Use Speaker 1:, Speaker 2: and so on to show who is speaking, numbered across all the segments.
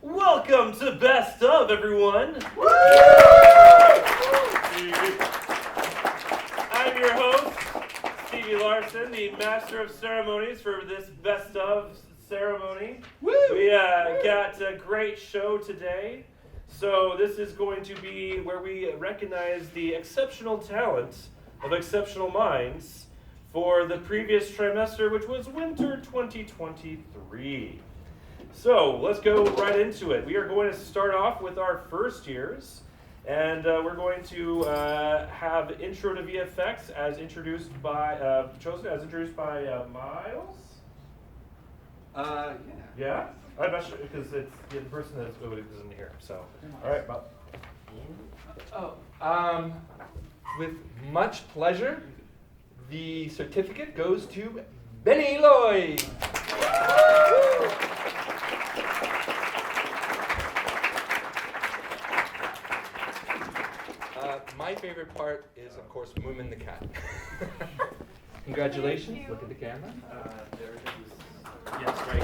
Speaker 1: Welcome to Best Of, everyone. Woo! I'm your host, Stevie Larson, the Master of Ceremonies for this Best Of ceremony. Woo! We got a great show today. So this is going to be where we recognize the exceptional talent of exceptional minds for the previous trimester, which was winter 2023. So let's go right into it. We are going to start off with our first years, and we're going to have Intro to VFX as introduced by Miles. Yeah. I'm not sure because it's the person that isn't here. So, all right, Bob.
Speaker 2: With much pleasure, the certificate goes to Benny Lloyd. My favorite part is, of course, Moomin the cat. Congratulations. Look at the camera.
Speaker 1: There it is. Yes, right.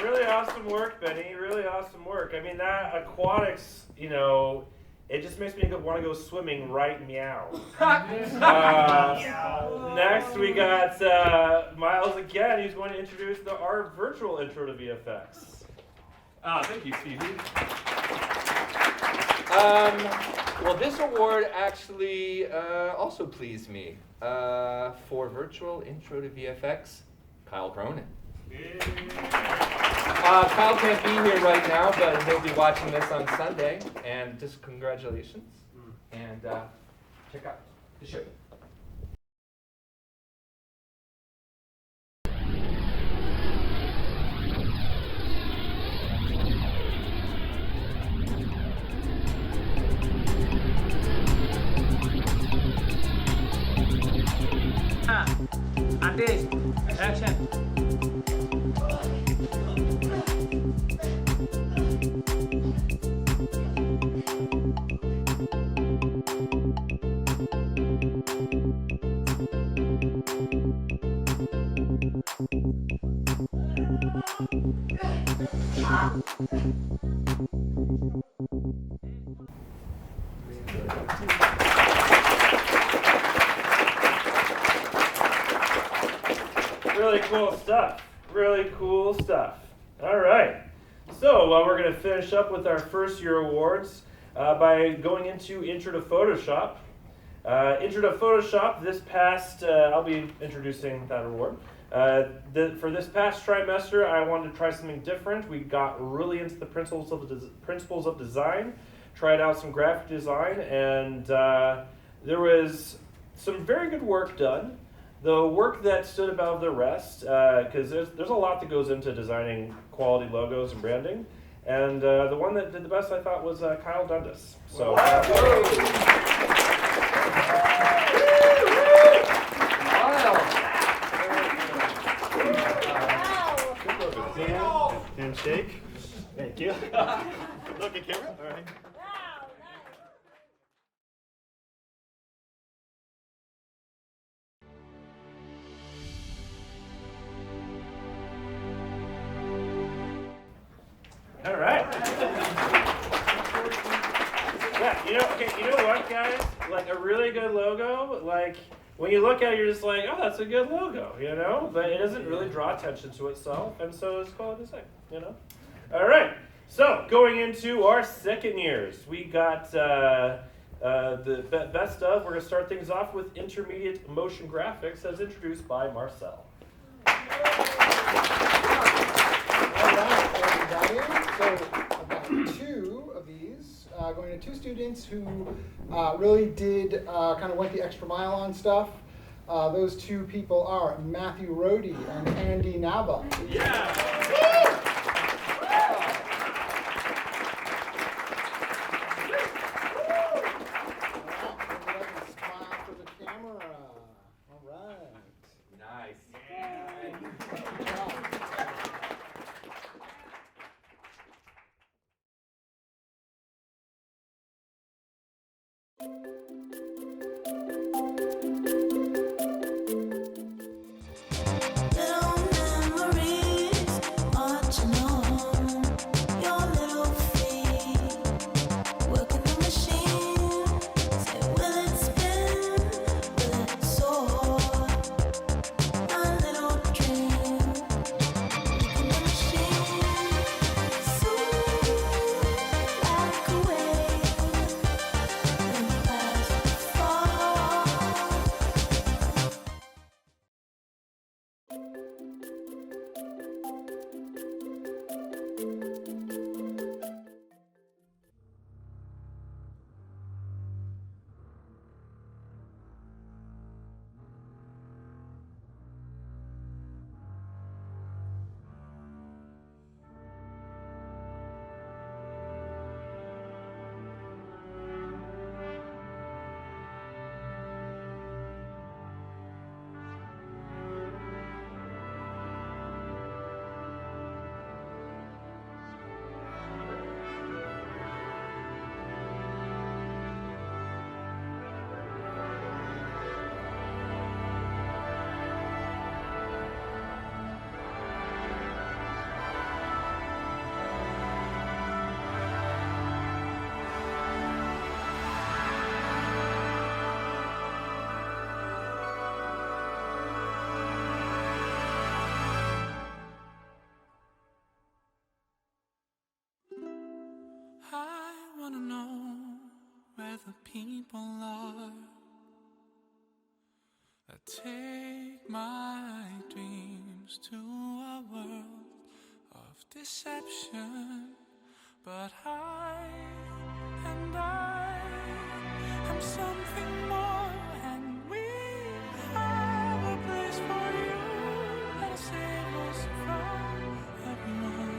Speaker 1: Really awesome work, Benny. Really awesome work. I mean, that aquatics, it just makes me want to go swimming right meow. Next, we got Miles again. He's going to introduce our virtual intro to VFX.
Speaker 3: Thank you, Stevie.
Speaker 2: Well, this award actually also pleased me. For virtual intro to VFX, Kyle Cronin. Kyle can't be here right now, but he'll be watching this on Sunday. And just congratulations. And check out the show.
Speaker 4: Andy, action.
Speaker 1: Really cool stuff. Really cool stuff. All right. So we're going to finish up with our first year awards by going into Intro to Photoshop. Intro to Photoshop, this past, I'll be introducing that award. For this past trimester, I wanted to try something different. We got really into the principles of design, tried out some graphic design, and there was some very good work done. The work that stood above the rest, because there's a lot that goes into designing quality logos and branding, and the one that did the best, I thought, was Kyle Dundas. So.
Speaker 3: Handshake. Thank you. Look at camera. All right.
Speaker 1: All right. Yeah, you know what, guys? Like a really good logo, like when you look at it, you're just like, oh, that's a good logo, But it doesn't really draw attention to itself, and so it's quality design, All right. So going into our second years, we got the best of. We're going to start things off with intermediate motion graphics, as introduced by Marcel.
Speaker 5: All right, everybody. So
Speaker 4: two students who really did kind of went the extra mile on stuff. Those two people are Matthew Rohde and Andy Naba.
Speaker 1: Yeah.
Speaker 4: Smile for the camera. All right.
Speaker 2: Nice.
Speaker 4: Good job.
Speaker 5: Little memories marching on your little feet, working the machine. Say, will it spin? Will it soar? My little dream, working the machine. Soon, like a wave, in the past fall.
Speaker 6: I wanna know where the people are that take my dreams to a world of deception. But I am something more, and we have a place for you that'll save us from everyone.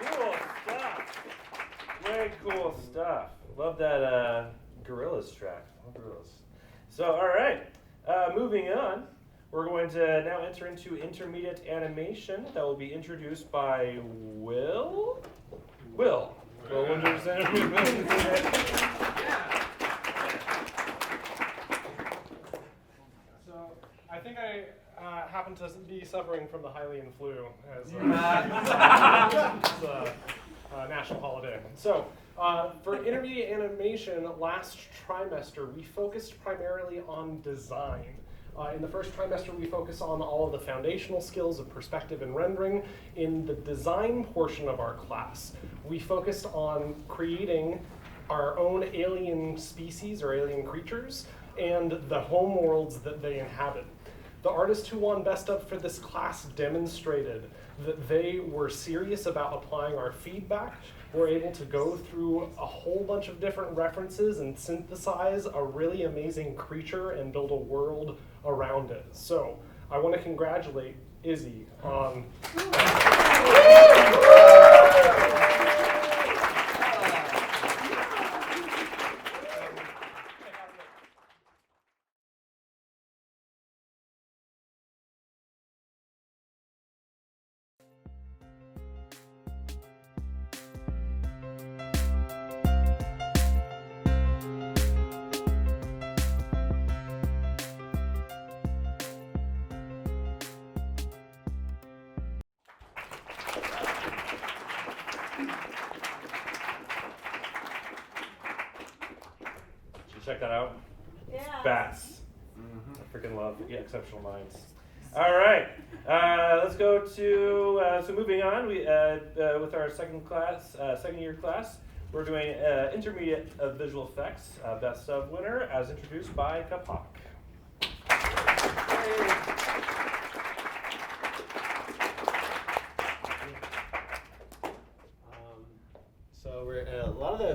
Speaker 1: Cool stuff. Very cool stuff. Love that Gorillaz track. Love Gorillaz. So, all right. Moving on, we're going to now enter into intermediate animation that will be introduced by Will. Will introduce animation.
Speaker 3: So I think I happen to be suffering from the Hylian flu as a national holiday. So for intermediate animation, last trimester, we focused primarily on design. In the first trimester, we focused on all of the foundational skills of perspective and rendering. In the design portion of our class, we focused on creating our own alien species or alien creatures and the home worlds that they inhabit. The artists who won Best Of for this class demonstrated that they were serious about applying our feedback, were able to go through a whole bunch of different references and synthesize a really amazing creature and build a world around it. So I want to congratulate Izzy on
Speaker 1: Check that out.
Speaker 7: Yeah.
Speaker 1: Bats. I freaking love exceptional minds. All right, let's go to, so moving on, we with our second year class, we're doing intermediate visual effects, Best Of winner, as introduced by Kapak.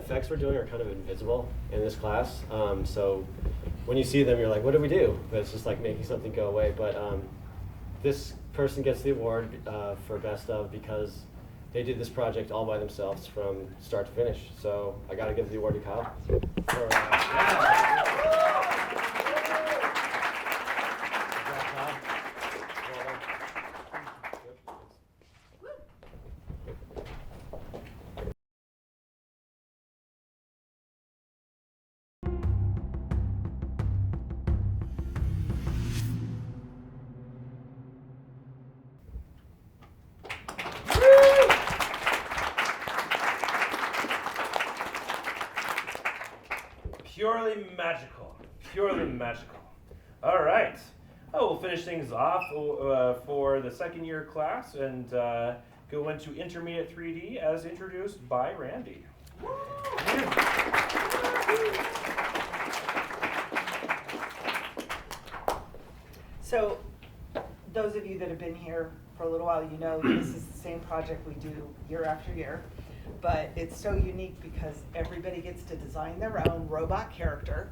Speaker 7: effects we're doing are kind of invisible in this class. So when you see them, you're like, what do we do? But it's just like making something go away. But this person gets the award for best of because they did this project all by themselves from start to finish. So I got to give the award to Kyle. For,
Speaker 1: Purely magical. Purely magical. All right. Oh, we'll finish things off for the second year class and go into intermediate 3D as introduced by Randy.
Speaker 8: So, those of you that have been here for a little while, you know this is the same project we do year after year. But it's so unique because everybody gets to design their own robot character.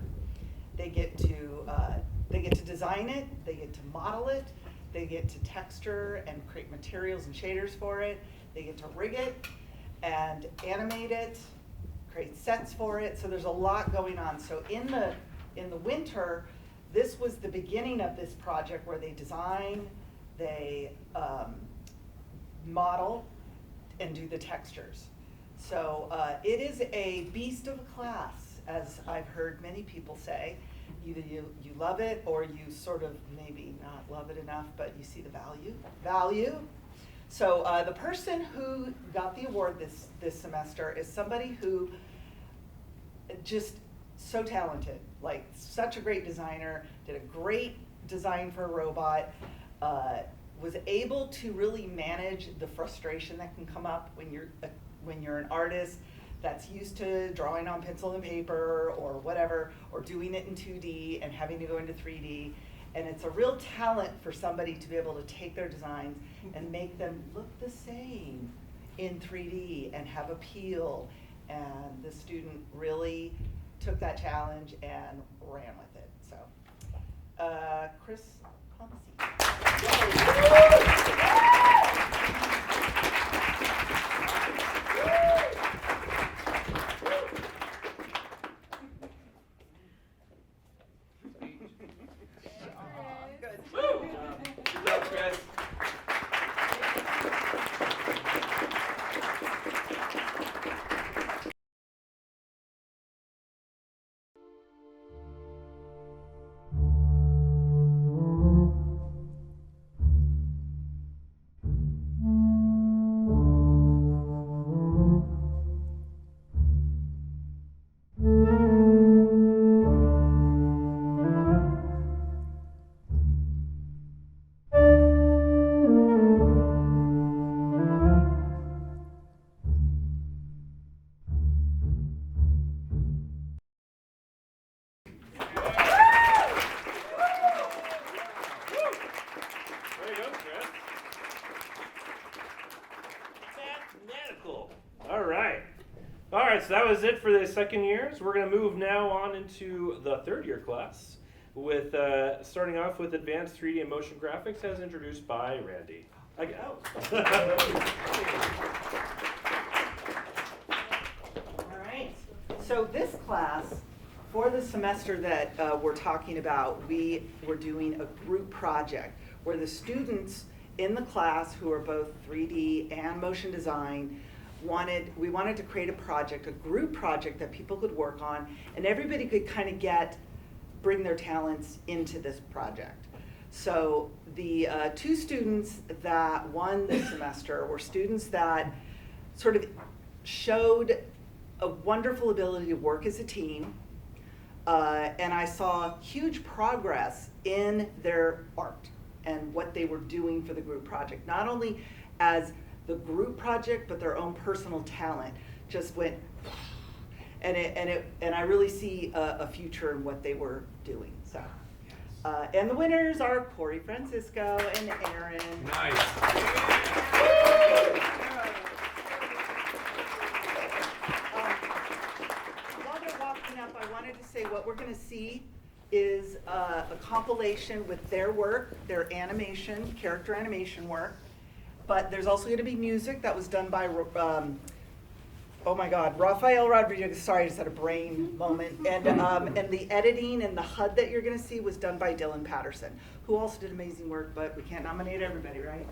Speaker 8: They get to design it, they get to model it, they get to texture and create materials and shaders for it, they get to rig it and animate it, create sets for it. So there's a lot going on. So in the winter, this was the beginning of this project where they design, they model, and do the textures. So it is a beast of a class, as I've heard many people say. Either you love it or you sort of maybe not love it enough, but you see the value. So the person who got the award this semester is somebody who just so talented, like such a great designer, did a great design for a robot, was able to really manage the frustration that can come up when you're an artist that's used to drawing on pencil and paper or whatever, or doing it in 2D and having to go into 3D. And it's a real talent for somebody to be able to take their designs and make them look the same in 3D and have appeal. And the student really took that challenge and ran with it. So, Chris
Speaker 1: So that was it for the second years. We're going to move now on into the third year class with starting off with advanced 3D and motion graphics as introduced by Randy. Again.
Speaker 8: All right. So this class, for the semester that we're talking about, we were doing a group project where the students in the class who are both 3D and motion design we wanted to create a project, a group project that people could work on, and everybody could kind of bring their talents into this project. So the two students that won this semester were students that sort of showed a wonderful ability to work as a team, and I saw huge progress in their art and what they were doing for the group project, not only as the group project, but their own personal talent just went, and I really see a future in what they were doing. So, and the winners are Corey Francisco and Aaron.
Speaker 2: Nice.
Speaker 8: wanted to say what we're going to see is a compilation with their work, their animation, character animation work. But there's also going to be music that was done by, oh my God, Rafael Rodriguez. Sorry, I just had a brain moment. And the editing and the HUD that you're going to see was done by Dylan Patterson, who also did amazing work, but we can't nominate everybody, right?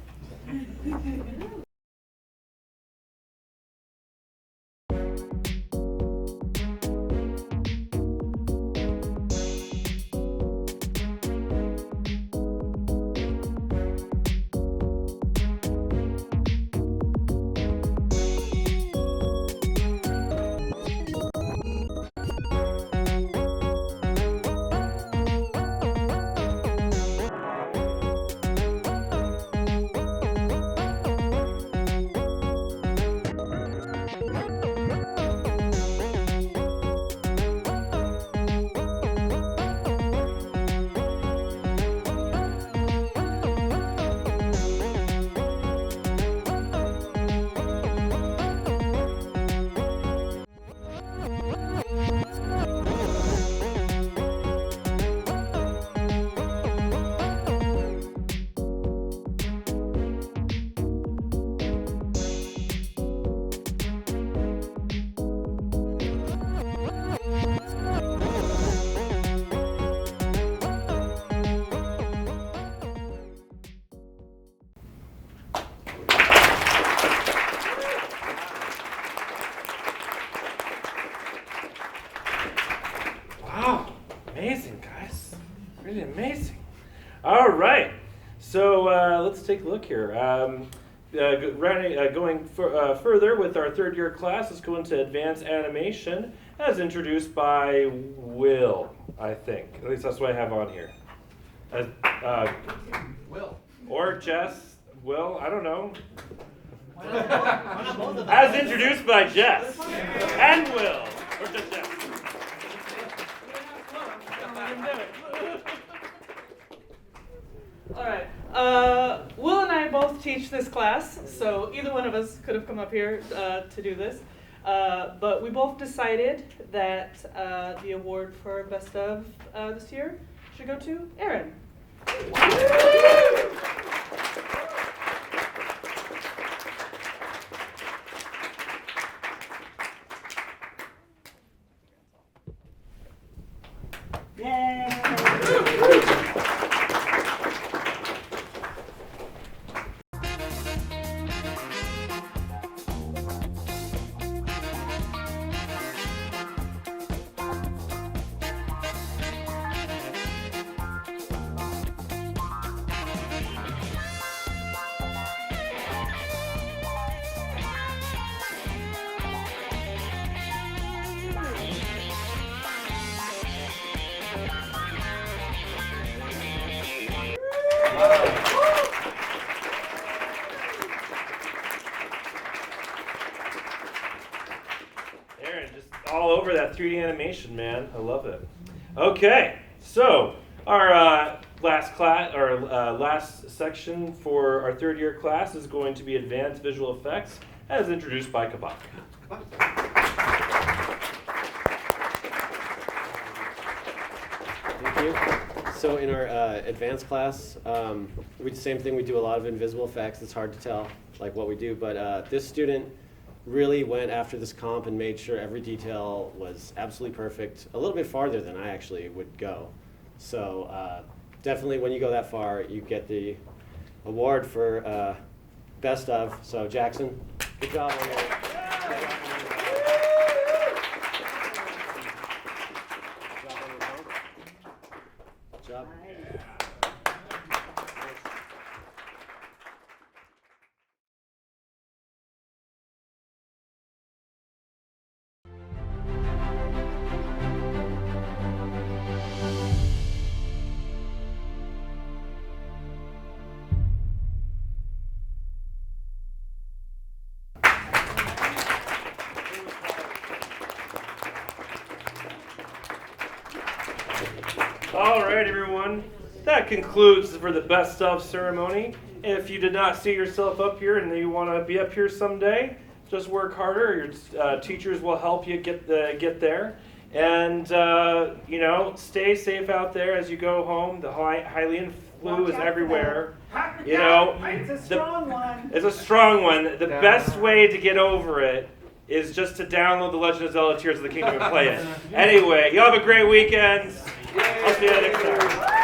Speaker 1: Wow, amazing, guys. Really amazing. All right, so let's take a look here. Going further with our third year class, let's go into advanced animation as introduced by Will, I think. At least that's what I have on here.
Speaker 2: Will.
Speaker 1: Or Jess, Will, I don't know. As introduced by Jess and Will, or just Jess.
Speaker 9: All right. Will and I both teach this class, so either one of us could have come up here to do this. But we both decided that the award for Best of this year should go to Aaron.
Speaker 1: Aaron, just all over that 3D animation, man. I love it. Okay, so our last section for our third year class is going to be advanced visual effects, as introduced by Kabak.
Speaker 7: Thank you. So in our advanced class, we do the same thing. We do a lot of invisible effects. It's hard to tell like what we do, but this student really went after this comp and made sure every detail was absolutely perfect, a little bit farther than I actually would go. So definitely when you go that far, you get the award for best of. So Jackson, good job on your Good job.
Speaker 1: All right, everyone. That concludes for the best of ceremony. If you did not see yourself up here and you want to be up here someday, just work harder. Your teachers will help you get there. And, stay safe out there as you go home. The Hylian flu is everywhere. You know,
Speaker 8: It's a strong one.
Speaker 1: it's a strong one. The
Speaker 2: Yeah.
Speaker 1: best way to get over it is just to download The Legend of Zelda Tears of the Kingdom and play it. Anyway, y'all have a great weekend. I'll see you next time.